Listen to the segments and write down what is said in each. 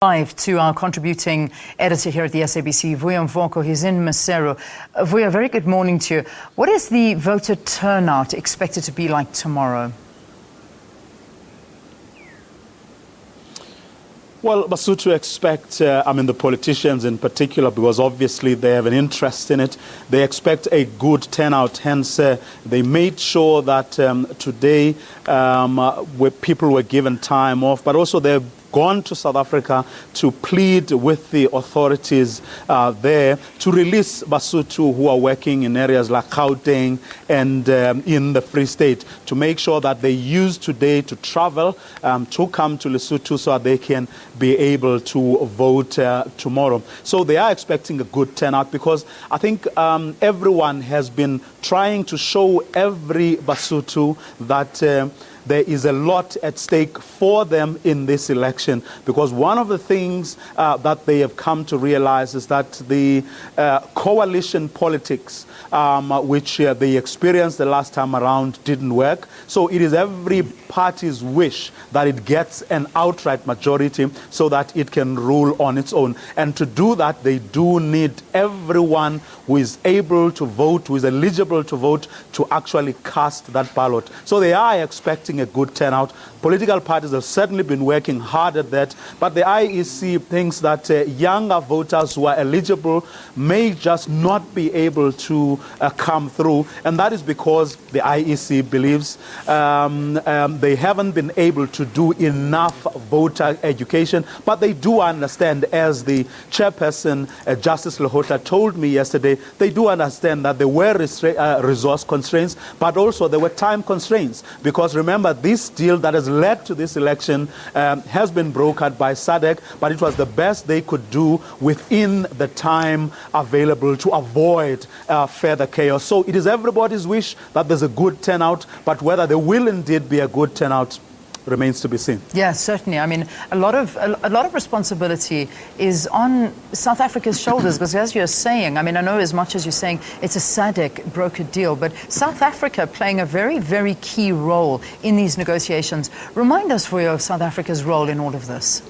Live to our contributing editor here at the SABC, Vuyo Mvoko. He's in Maseru. Vuyo, very good morning to you. What is the voter turnout expected to be like tomorrow? Well, Lesotho expect, the politicians in particular, because obviously they have an interest in it, they expect a good turnout. Hence, they made sure that today where people were given time off, but also they've gone to South Africa to plead with the authorities there to release Basotho who are working in areas like Gauteng and in the Free State, to make sure that they use today to travel to come to Lesotho so that they can be able to vote tomorrow. So they are expecting a good turnout, because I think everyone has been trying to show every Basotho that there is a lot at stake for them in this election, because one of the things that they have come to realize is that the coalition politics, which they experienced the last time around, didn't work. So it is every party's wish that it gets an outright majority so that it can rule on its own. And to do that, they do need everyone who is able to vote, who is eligible to vote, to actually cast that ballot. So they are expecting a good turnout. Political parties have certainly been working hard at that, but the IEC thinks that younger voters who are eligible may just not be able to come through, and that is because the IEC believes they haven't been able to do enough voter education. But they do understand, as the chairperson, Justice Lehota, told me yesterday, they do understand that there were resource constraints, but also there were time constraints, because remember, this deal that has led to this election has been brokered by SADC, but it was the best they could do within the time available to avoid further chaos. So it is everybody's wish that there's a good turnout, but whether there will indeed be a good turnout remains to be seen. Yes, certainly. I mean, a lot of responsibility is on South Africa's shoulders, because as you're saying, I mean, I know as much as you're saying it's a SADC brokered deal, but South Africa playing a very, very key role in these negotiations. Remind us, Vuyo, of South Africa's role in all of this.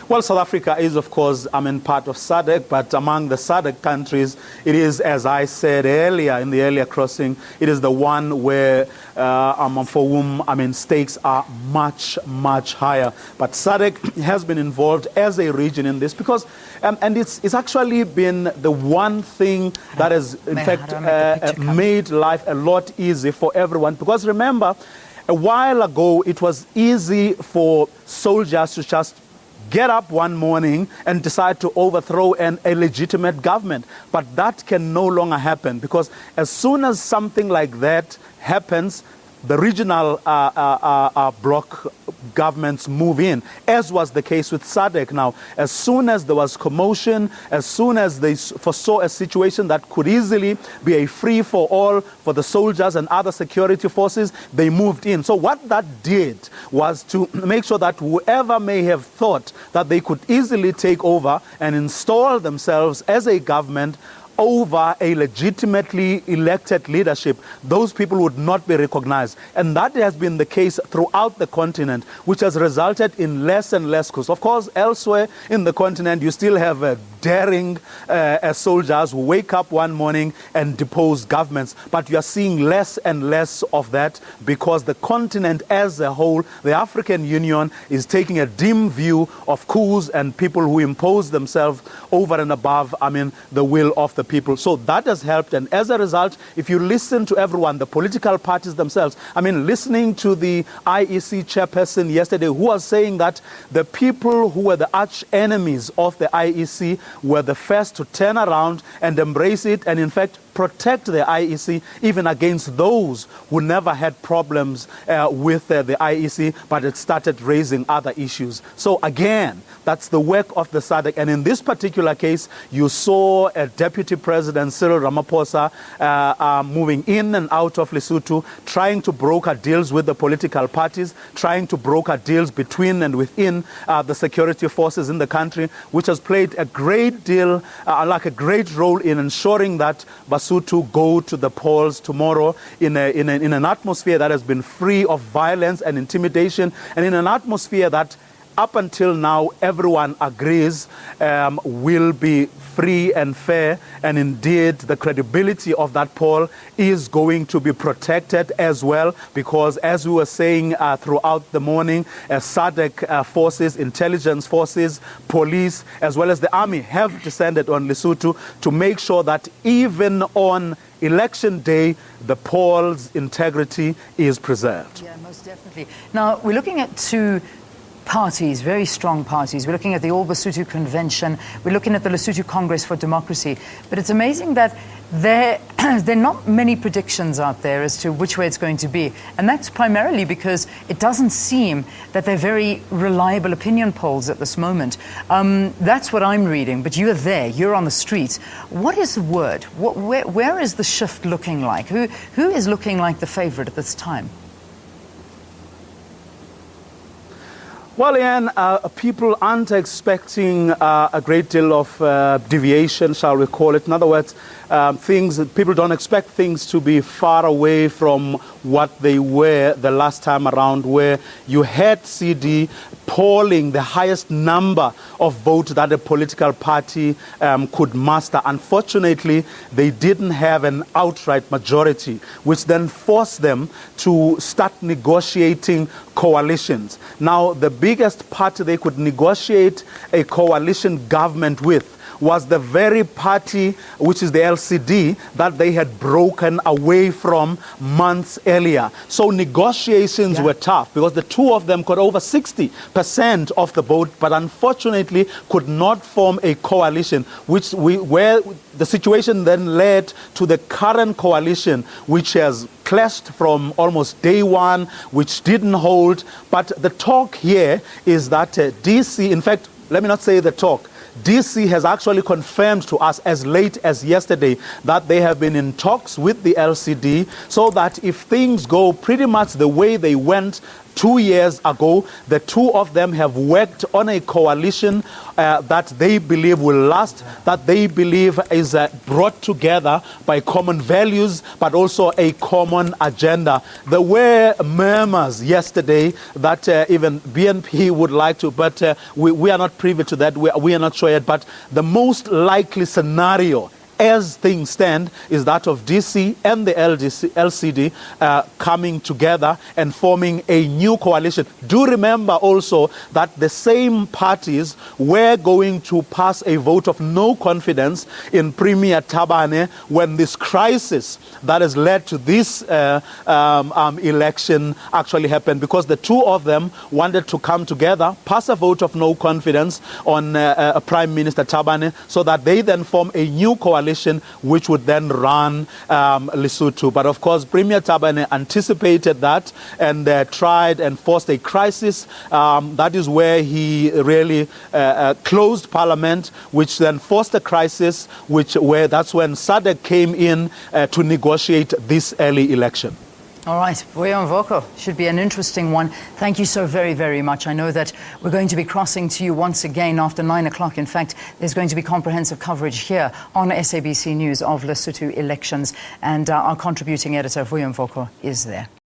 Well, South Africa is, of course, part of SADC, but among the SADC countries, it is, as I said earlier in the earlier crossing, it is the one where, for whom, stakes are much, much higher. But SADC has been involved as a region in this, because, and it's actually been the one thing that has, in fact, made life a lot easier for everyone. Because remember, a while ago, it was easy for soldiers to just get up one morning and decide to overthrow a legitimate government. But that can no longer happen, because as soon as something like that happens, the regional bloc governments move in, as was the case with SADC. Now, as soon as there was commotion, as soon as they foresaw a situation that could easily be a free-for-all for the soldiers and other security forces, they moved in. So what that did was to make sure that whoever may have thought that they could easily take over and install themselves as a government over a legitimately elected leadership, those people would not be recognized. And that has been the case throughout the continent, which has resulted in less and less coups. Of course, elsewhere in the continent, you still have daring soldiers who wake up one morning and depose governments. But you are seeing less and less of that, because the continent as a whole, the African Union, is taking a dim view of coups and people who impose themselves over and above, the will of the people. So that has helped. And as a result, if you listen to everyone, the political parties themselves, listening to the IEC chairperson yesterday, who was saying that the people who were the arch enemies of the IEC were the first to turn around and embrace it, and in fact protect the IEC even against those who never had problems with the IEC, but it started raising other issues. So again, that's the work of the SADC. And in this particular case, you saw a Deputy President Cyril Ramaphosa moving in and out of Lesotho, trying to broker deals with the political parties, trying to broker deals between and within the security forces in the country, which has played a great deal, like a great role in ensuring that Lesotho go to the polls tomorrow in an atmosphere that has been free of violence and intimidation, and in an atmosphere that up until now everyone agrees will be free and fair, and indeed the credibility of that poll is going to be protected as well, because as we were saying throughout the morning, SADC forces, intelligence forces, police, as well as the army have descended on Lesotho to make sure that even on election day, the poll's integrity is preserved. Yeah, most definitely. Now, we're looking at two parties, very strong parties. We're looking at the All Basotho Convention. We're looking at the Lesotho Congress for Democracy. But it's amazing that there are not many predictions out there as to which way it's going to be. And that's primarily because it doesn't seem that they're very reliable opinion polls at this moment. That's what I'm reading. But you're there. You're on the streets. What is the word? Where is the shift looking like? Who is looking like the favorite at this time? Well, Ian, people aren't expecting a great deal of deviation, shall we call it. In other words, people don't expect things to be far away from what they were the last time around, where you had CD polling the highest number of votes that a political party could muster. Unfortunately, they didn't have an outright majority, which then forced them to start negotiating coalitions. Now, the biggest party they could negotiate a coalition government with was the very party, which is the LCD, that they had broken away from months earlier. So negotiations were tough because the two of them got over 60% of the vote, but unfortunately could not form a coalition, where the situation then led to the current coalition, which has clashed from almost day one, which didn't hold. But the talk here is that DC, in fact, let me not say the talk, DC has actually confirmed to us as late as yesterday that they have been in talks with the LCD, so that if things go pretty much the way they went 2 years ago, the two of them have worked on a coalition that they believe will last, that they believe is brought together by common values, but also a common agenda. There were murmurs yesterday that even BNP would like to, but we are not privy to that. We are not sure yet. But the most likely scenario, as things stand, is that of DC and the LCD coming together and forming a new coalition. Do remember also that the same parties were going to pass a vote of no confidence in Premier Tabane when this crisis that has led to this election actually happened, because the two of them wanted to come together, pass a vote of no confidence on Prime Minister Tabane, so that they then form a new coalition which would then run Lesotho. But of course, Premier Tabane anticipated that and tried and forced a crisis. That is where he really closed Parliament, which then forced a crisis, that's when SADC came in to negotiate this early election. All right, Vuyo Mvoko, should be an interesting one. Thank you so very, very much. I know that we're going to be crossing to you once again after 9 o'clock. In fact, there's going to be comprehensive coverage here on SABC News of Lesotho elections, and our contributing editor, Vuyo Mvoko, is there.